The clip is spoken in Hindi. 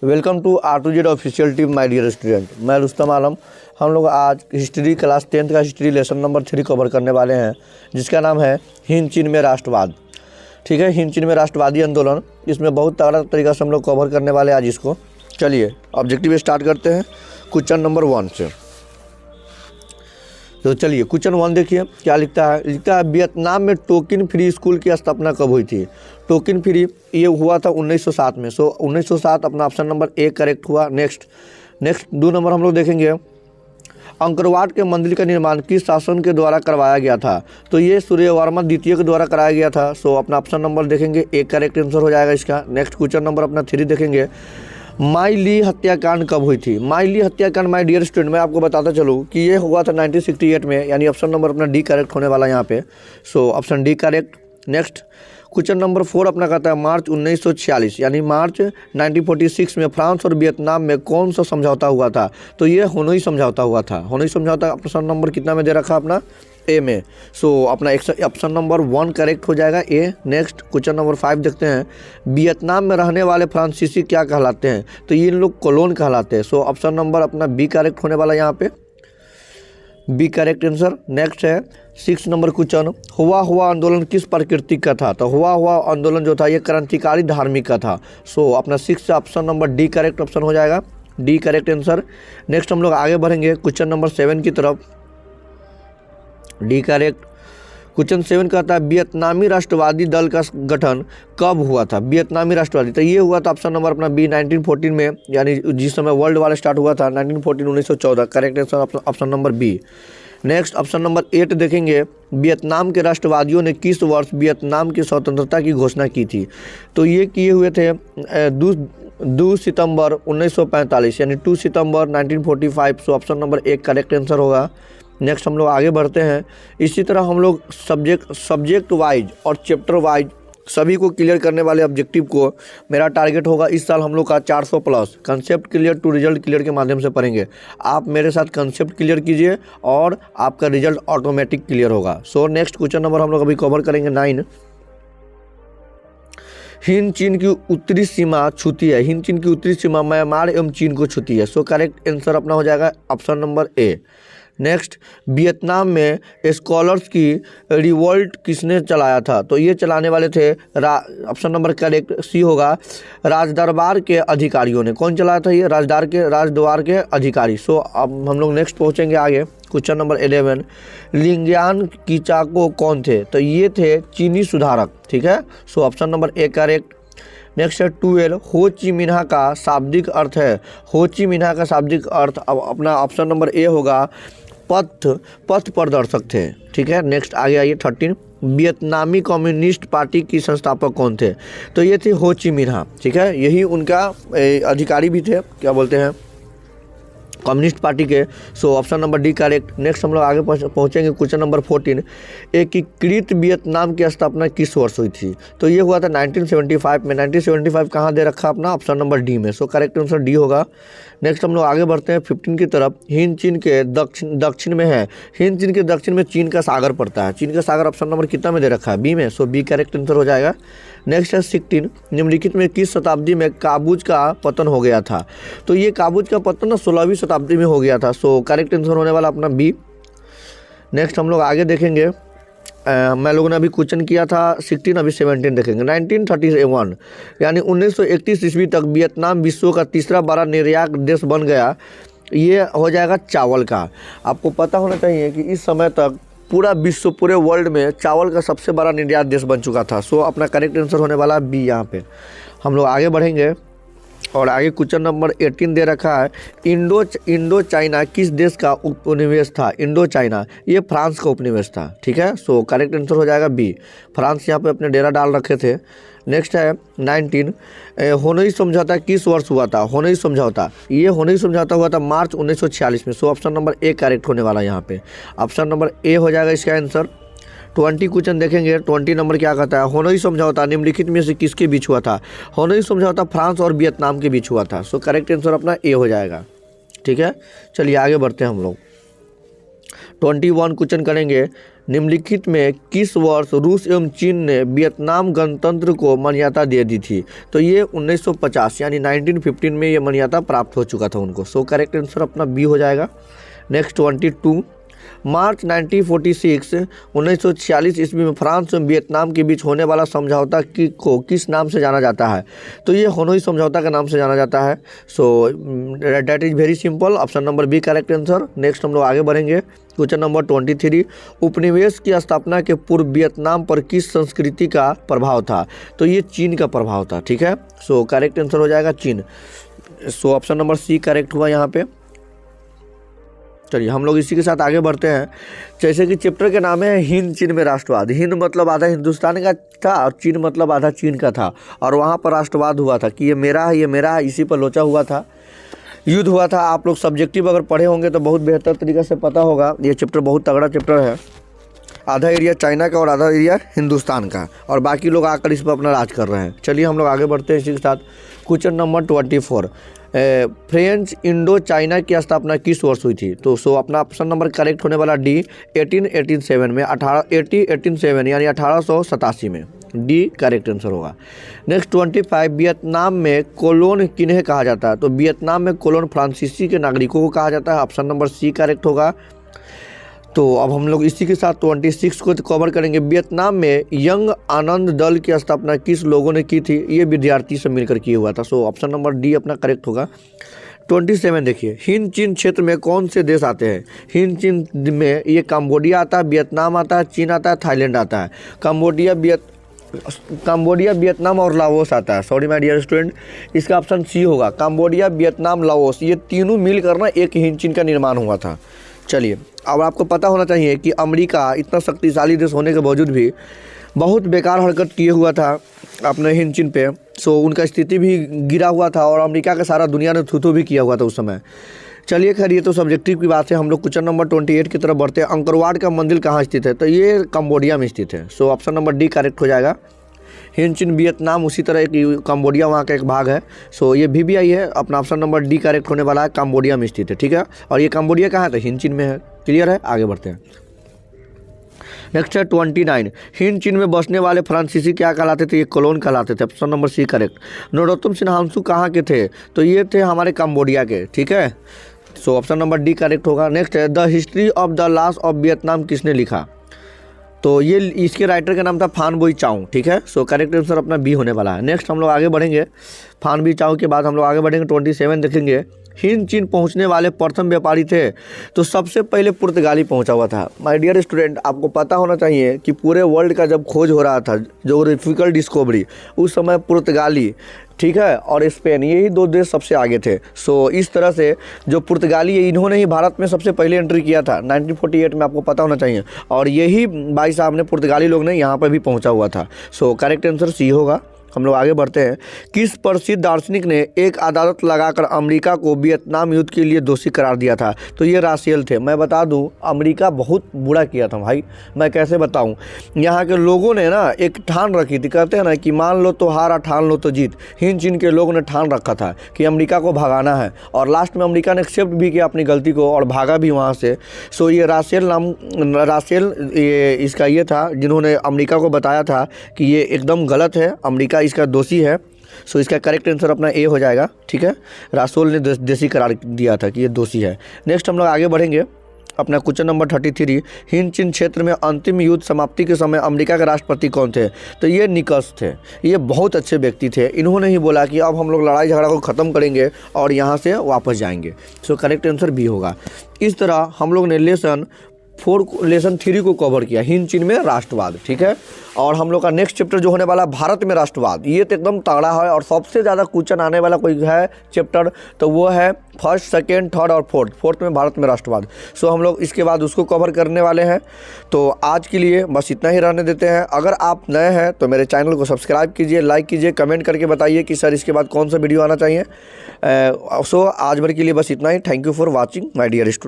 Welcome to R2Z official team my dear student. मैं रुस्तम आलम। हम लोग आज हिस्ट्री क्लास 10th का हिस्ट्री लेसन नंबर 3 कवर करने वाले हैं, जिसका नाम है हिंद चीन में राष्ट्रवाद। ठीक है, हिंद चीन में राष्ट्रवादी आंदोलन। इसमें बहुत तगड़ा तरीका से हम लोग कवर करने वाले हैं आज इसको। चलिए ऑब्जेक्टिव स्टार्ट करते हैं क्वेश्चन नंबर 1 से। तो चलिए क्वेश्चन 1 देखिए क्या लिखता है। वियतनाम में टोकन फ्री स्कूल की स्थापना कब हुई थी? टोकन फ्री ये हुआ था 1907 में। 1907 अपना ऑप्शन नंबर ए करेक्ट हुआ। नेक्स्ट 2 नंबर हम लोग देखेंगे। अंकरवाट के मंदिर का निर्माण किस शासन के द्वारा करवाया गया था? तो ये सूर्यवर्मन द्वितीय के द्वारा कराया गया था। अपना ऑप्शन नंबर देखेंगे, एक करेक्ट आंसर हो जाएगा इसका। नेक्स्ट क्वेश्चन नंबर अपना 3 देखेंगे। माई ली हत्याकांड कब हुई थी? माई ली हत्याकांड माय डियर स्टूडेंट मैं आपको बताता चलूँ कि ये हुआ था 1968 में, यानी ऑप्शन नंबर अपना डी करेक्ट होने वाला यहाँ पे। Option D correct. Next question number 4 अपना कहता है मार्च 1946 यानी मार्च 1946 में फ्रांस और वियतनाम में कौन सा समझौता हुआ था? तो ये होनोई समझौता हुआ था। होनोई समझौता ऑप्शन नंबर कितना में दे रखा अपना ए में। अपना ऑप्शन नंबर 1 करेक्ट हो जाएगा ए। नेक्स्ट क्वेश्चन नंबर 5 देखते हैं। वियतनाम में रहने वाले फ्रांसीसी क्या कहलाते हैं? तो ये लोग कोलोन कहलाते हैं। ऑप्शन नंबर अपना बी करेक्ट होने वाला यहाँ पे, बी करेक्ट आंसर। नेक्स्ट है 6 नंबर क्वेश्चन। हुआ आंदोलन किस प्रकृति का था? तो हुआ आंदोलन जो था ये क्रांतिकारी धार्मिक का था। अपना 6 से option number D correct option हो जाएगा, डी करेक्ट आंसर। नेक्स्ट हम लोग आगे बढ़ेंगे क्वेश्चन नंबर 7 की तरफ, डी करेक्ट। क्वेश्चन 7 कहता है वियतनामी राष्ट्रवादी दल का गठन कब हुआ था? वियतनामी राष्ट्रवादी तो ये हुआ था ऑप्शन नंबर अपना बी 1914 में, यानी जिस समय वर्ल्ड वार स्टार्ट हुआ था 1914 correct answer option number B. Next option number 8 देखेंगे। वियतनाम के राष्ट्रवादियों ने किस वर्ष वियतनाम की स्वतंत्रता की घोषणा की थी? तो ये किए हुए थे 2 सितंबर 1945 यानी 2 सितंबर 1945। ऑप्शन नंबर 1 करेक्ट आंसर होगा। नेक्स्ट हम लोग आगे बढ़ते हैं। इसी तरह हम लोग सब्जेक्ट वाइज और चैप्टर वाइज सभी को क्लियर करने वाले ऑब्जेक्टिव को मेरा टारगेट होगा इस साल हम लोग का 400 plus concept clear to result clear के माध्यम से पढ़ेंगे। आप मेरे साथ कंसेप्ट क्लियर कीजिए और आपका रिजल्ट ऑटोमेटिक क्लियर होगा। नेक्स्ट क्वेश्चन नंबर हम लोग अभी कवर करेंगे 9। हिंद चीन की उत्तरी सीमा छूती है। हिंद चीन की उत्तरी सीमा म्यांमार एवं चीन को छूती है। करेक्ट आंसर अपना हो जाएगा option number A. Next Vietnam में स्कॉलर्स की रिवोल्ट किसने चलाया था? तो ये चलाने वाले थे ऑप्शन नंबर करेक्ट सी होगा, राजदरबार के अधिकारियों ने। कौन चलाया था? ये राजद्वार के अधिकारी। अब हम लोग नेक्स्ट पहुंचेंगे आगे क्वेश्चन नंबर 11। लिंगियान कीचाको कौन थे? तो ये थे चीनी सुधारक। ठीक है, option number A correct. Next है 12। हो ची मिन्हा का शाब्दिक अर्थ है। हो ची मिन्हा का शाब्दिक अर्थ अपना ऑप्शन नंबर ए होगा, पथ प्रदर्शक थे। ठीक है, नेक्स्ट आगे आइए 13। वियतनामी कम्युनिस्ट पार्टी की संस्थापक कौन थे? तो ये थे हो ची मिन्हा। ठीक है, यही उनका अधिकारी भी थे, क्या बोलते हैं, कम्युनिस्ट पार्टी के। Option number D correct. Next हम लोग आगे पहुंचेंगे क्वेश्चन नंबर 14। एकीकृत वियतनाम की स्थापना किस वर्ष हुई थी? तो ये हुआ था 1975 में। 1975 कहाँ दे रखा अपना ऑप्शन नंबर डी में। करेक्ट आंसर डी होगा। नेक्स्ट हम लोग आगे बढ़ते हैं 15 की तरफ। हिंद चीन के दक्षिण में है। हिंद चीन के दक्षिण में चीन का सागर पड़ता है। चीन का सागर ऑप्शन नंबर कितना में दे रखा है? बी में। बी करेक्ट आंसर हो जाएगा। नेक्स्ट है 16। निम्नलिखित में किस शताब्दी में काबूज का पतन हो गया था? तो ये काबूज का पतन 16वीं शताब्दी में हो गया था। करेक्ट आंसर होने वाला अपना बी। नेक्स्ट हम लोग आगे देखेंगे। मैं लोगों ने अभी क्वेश्चन किया था 16, अभी 17 देखेंगे। 1931 यानी 1931 ईस्वी तक वियतनाम विश्व का तीसरा बड़ा निर्यात देश बन गया। ये हो जाएगा चावल का। आपको पता होना चाहिए कि इस समय तक पूरा विश्व, पूरे वर्ल्ड में चावल का सबसे बड़ा निर्यात देश बन चुका था। अपना करेक्ट आंसर होने वाला बी यहाँ पे। हम लोग आगे बढ़ेंगे और आगे क्वेश्चन नंबर 18 दे रखा है। इंडो चाइना किस देश का उपनिवेश था? इंडो चाइना ये फ्रांस का उपनिवेश था। ठीक है, करेक्ट आंसर हो जाएगा बी। फ्रांस यहाँ पे अपने डेरा डाल रखे थे। नेक्स्ट है 19। होनोई समझौता किस वर्ष हुआ था? होनोई समझौता हुआ था मार्च 1946 में। ऑप्शन नंबर ए करेक्ट होने वाला यहाँ पे। ऑप्शन नंबर ए हो जाएगा इसका आंसर। 20 क्वेश्चन देखेंगे। 20 नंबर क्या कहता है? होनोई समझौता निम्नलिखित में से किसके बीच हुआ था? होनोई समझौता फ्रांस और वियतनाम के बीच हुआ था। करेक्ट आंसर अपना ए हो जाएगा। ठीक है, चलिए आगे बढ़ते हैं हम लोग। 21 क्वेश्चन करेंगे। निम्नलिखित में किस वर्ष रूस एवं चीन ने वियतनाम गणतंत्र को मान्यता दे दी थी? तो ये 1950 यानी 1915 में ये मान्यता प्राप्त हो चुका था उनको। सो करेक्ट आंसर अपना बी हो जाएगा। नेक्स्ट 22, मार्च 1946 1946 ईस्वी में फ्रांस एवं वियतनाम के बीच होने वाला समझौता को किस नाम से जाना जाता है? तो ये हनोई समझौता के नाम से जाना जाता है। So that is very simple, option number B correct answer. Next हम लोग आगे बढ़ेंगे। क्वेश्चन नंबर 23, उपनिवेश की स्थापना के पूर्व वियतनाम पर किस संस्कृति का प्रभाव था? तो ये चीन का प्रभाव था। ठीक है, सो करेक्ट आंसर हो जाएगा चीन। So option number C correct हुआ यहाँ पे। चलिए हम लोग इसी के साथ आगे बढ़ते हैं। जैसे कि चैप्टर के नाम है हिंद चीन में राष्ट्रवाद। हिंद मतलब आधा हिंदुस्तान का था और चीन मतलब आधा चीन का था, और वहाँ पर राष्ट्रवाद हुआ था कि ये मेरा है, ये मेरा है, इसी पर लोचा हुआ था, युद्ध हुआ था। आप लोग सब्जेक्टिव अगर पढ़े होंगे तो बहुत बेहतर तरीके से पता होगा। ये चैप्टर बहुत तगड़ा चैप्टर है। आधा एरिया चाइना का और आधा एरिया हिंदुस्तान का, और बाकी लोग आकर इस पर अपना राज कर रहे हैं। चलिए हम लोग आगे बढ़ते हैं इसी के साथ। Question number 24, French Indo China की स्थापना किस वर्ष हुई थी? तो सो अपना ऑप्शन नंबर करेक्ट होने वाला डी 1887 में, 1887 यानी 1887 में। डी करेक्ट आंसर होगा। नेक्स्ट 25, वियतनाम में कोलोन किन्हें कहा जाता है? तो वियतनाम में कोलोन फ्रांसीसी के नागरिकों को कहा जाता है। ऑप्शन नंबर सी करेक्ट होगा। तो अब हम लोग इसी के साथ 26 को कवर करेंगे। वियतनाम में यंग आनंद दल की स्थापना किस लोगों ने की थी? ये विद्यार्थी से मिलकर किया हुआ था। सो ऑप्शन नंबर डी अपना करेक्ट होगा। 27 देखिए, हिंद चीन क्षेत्र में कौन से देश आते हैं? हिंद चीन में ये कंबोडिया आता है, वियतनाम आता है, चीन आता है, थाईलैंड आता है। कंबोडिया, वियतनाम और लाओस आता है। सॉरी माय डियर स्टूडेंट, इसका ऑप्शन सी होगा। कंबोडिया, वियतनाम, लाओस, ये तीनों मिलकर ना एक हिंद चीन का निर्माण हुआ था। चलिए, अब आपको पता होना चाहिए कि अमेरिका इतना शक्तिशाली देश होने के बावजूद भी बहुत बेकार हरकत किए हुआ था अपने हिंद चीन पे। सो उनका स्थिति भी गिरा हुआ था और अमेरिका का सारा दुनिया ने थू भी किया हुआ था उस समय। चलिए खैर, ये तो सब्जेक्टिव की बात है। हम लोग क्वेश्चन नंबर 28 की तरफ बढ़ते हैं। अंकरवाड का मंदिर कहाँ स्थित है? तो ये कंबोडिया में स्थित है। सो ऑप्शन नंबर डी करेक्ट हो जाएगा। हिंद चीन वियतनाम उसी तरह की कंबोडिया वहाँ का एक भाग है। सो ये VBI है। अपना ऑप्शन नंबर डी करेक्ट होने वाला है। कंबोडिया में स्थित है। ठीक है, और ये कंबोडिया कहाँ है? तो हिंद चीन में है। क्लियर है, आगे बढ़ते हैं। नेक्स्ट है 29, हिंद चीन में बसने वाले फ्रांसीसी क्या कहलाते थे? ये कोलोन कहलाते थे। Option number C correct. Narottam Sinhanshu कहाँ के थे? तो ये थे हमारे कंबोडिया के। ठीक है, सो ऑप्शन नंबर डी करेक्ट होगा। नेक्स्ट है the history of the loss of Vietnam किसने लिखा? तो ये इसके राइटर का नाम था फान बोई चाउ। ठीक है, सो करेक्ट आंसर अपना बी होने वाला है। नेक्स्ट हम लोग आगे बढ़ेंगे। फान बोई चाउ के बाद हम लोग आगे बढ़ेंगे 27 देखेंगे। हिंद चीन पहुंचने वाले प्रथम व्यापारी थे? तो सबसे पहले पुर्तगाली पहुंचा हुआ था। माय डियर स्टूडेंट, आपको पता होना चाहिए कि पूरे वर्ल्ड का जब खोज हो रहा था, ज्योग्राफिकल डिस्कवरी, उस समय पुर्तगाली, ठीक है, और स्पेन, यही दो देश सबसे आगे थे। सो इस तरह से जो पुर्तगाली है, इन्होंने ही भारत में सबसे पहले एंट्री किया था 1948 में, आपको पता होना चाहिए। और यही भाई साहब ने, पुर्तगाली लोग ने यहाँ पर भी पहुँचा हुआ था। सो करेक्ट आंसर सी होगा। हम लोग आगे बढ़ते हैं। किस प्रसिद्ध दार्शनिक ने एक अदालत लगाकर अमेरिका को वियतनाम युद्ध के लिए दोषी करार दिया था? तो ये रासेल थे। मैं बता दूं, अमेरिका बहुत बुरा किया था भाई। मैं कैसे बताऊं, यहाँ के लोगों ने ना एक ठान रखी थी। कहते हैं ना कि मान लो तो हार, ठान लो तो जीत। हिंद चीन के लोगों ने ठान रखा था कि अमेरिका को भगाना है, और लास्ट में अमेरिका ने एक्सेप्ट भी किया अपनी गलती को और भागा भी वहाँ से। सो ये रासेल ये इसका ये था, जिन्होंने अमेरिका को बताया था कि ये एकदम गलत है, अमेरिका इसका दोषी है। सो इसका करेक्ट आंसर अपना ए हो जाएगा। ठीक है, रासोल ने दोषी करार दिया था कि ये दोषी है। नेक्स्ट हम लोग आगे बढ़ेंगे। अपना क्वेश्चन नंबर 33, हिंद चीन क्षेत्र में अंतिम युद्ध समाप्ति के समय अमेरिका के राष्ट्रपति कौन थे? तो ये निकस थे। ये बहुत अच्छे व्यक्ति थे। इन्होंने ही बोला कि अब हम लोग लड़ाई झगड़ा को ख़त्म करेंगे और यहाँ से वापस जाएंगे। सो करेक्ट आंसर बी होगा। इस तरह हम लोग ने लेसन 3 को कवर किया, हिंद चीन में राष्ट्रवाद। ठीक है, और हम लोग का नेक्स्ट चैप्टर जो होने वाला भारत में राष्ट्रवाद, ये तो एकदम तगड़ा है। और सबसे ज़्यादा क्वेश्चन आने वाला कोई है चैप्टर, तो वो है फर्स्ट, सेकेंड, थर्ड और फोर्थ में भारत में राष्ट्रवाद। सो हम लोग इसके बाद उसको कवर करने वाले हैं। तो आज के लिए बस इतना ही रहने देते हैं। अगर आप नए हैं तो मेरे चैनल को सब्सक्राइब कीजिए, लाइक कीजिए, कमेंट करके बताइए कि सर इसके बाद कौन सा वीडियो आना चाहिए। सो आज भर के लिए बस इतना ही। Thank you for watching my dear student.